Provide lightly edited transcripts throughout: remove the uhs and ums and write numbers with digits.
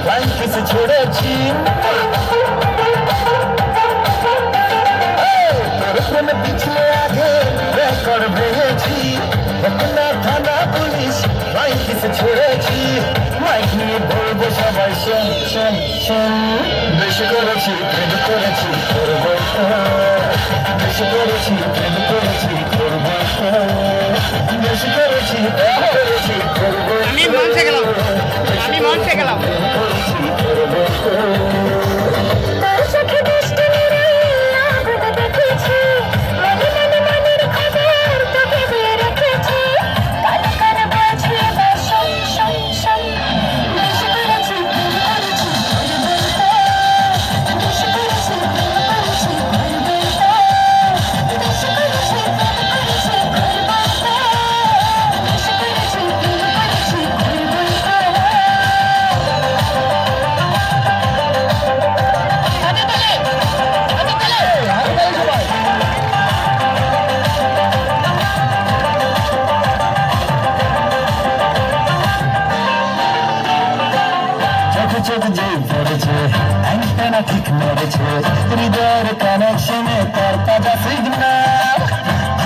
flying kiss ছড়েছি তোর প্রেমে পিছলে আগে রেকর্ড ভেঙেছি না থানা পুলিশ ফ্লাইং কিস ছড়েছি মাইক নিয়ে বলবো সবাই শোন শোন শোন বেশি করেছি প্রেম করেছি করবো বেশি করেছি প্রেম করেছি করবো বেশি করেছি প্রেম করেছি করবো আমি মঞ্চে গেলাম চোখ যেই পড়েছে অ্যান্টেনা ঠিক নড়েছে হৃদয়ের কানেকশনে তার তাজা সিগন্যাল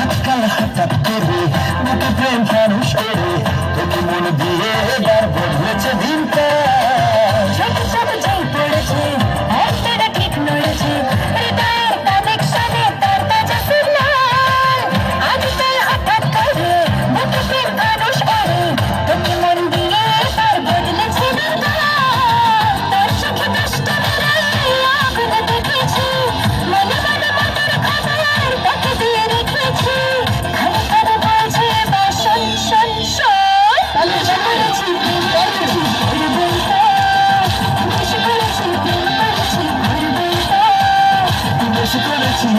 আজকাল হঠাৎ করে বুকে প্রেম মানুষ করে তোকে মন দিয়ে এবার বদলেছে দিনটা চোখ যেই পড়েছে অ্যান্টেনা ঠিক নড়েছে হৃদয়ের কানেকশনে তার তাজা সিগন্যাল আজকাল হঠাৎ করে বুকে প্রেম মানুষ করে তোকে মন দিয়ে এবার বদলেছে দিনটা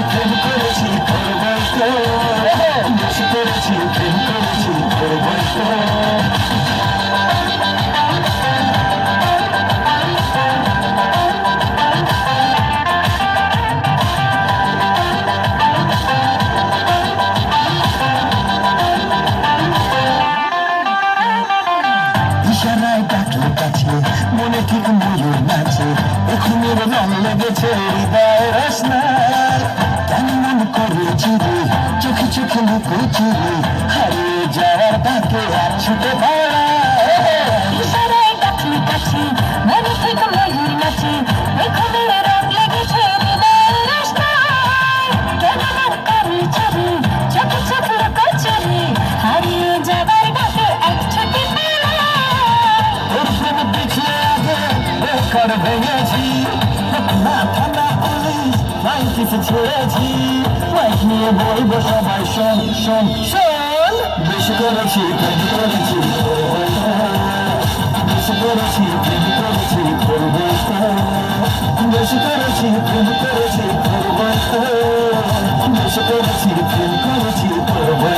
প্রেম করেছি বেশি করেছি প্রেম করেছি ইশারায় ডাকলে কাছে মনে ঠিক ময়ূর নাচে এখনের রং লেগেছে হৃদয়ের রসনায় কেমন করে চিরে চোখে চোখে লুকো চিরে হারিয়ে যাওয়ার তাকে আর ছুটে ইশারায় ডাকলে কাছে মনে ঠিক ময়ূর নাচে এখনের রং লেগেছে হৃদয়ের রসনায় কেমন করে চিরে চোখে চোখে লুকো চিরে হারিয়ে যাবার ডাকে এক ছুটে রেকর্ড ভেঙেছি না থানা পুলিশ ফ্লাইং কিস ছেড়েছি মাইক নিয়ে বলবো সবাই শোন শোন শোন বেশি করেছি প্রেম করেছি বেশি করেছি প্রেম করেছি করবো বেশি করেছি প্রেম করেছি করবো বেশি করেছি প্রেম করেছি করবো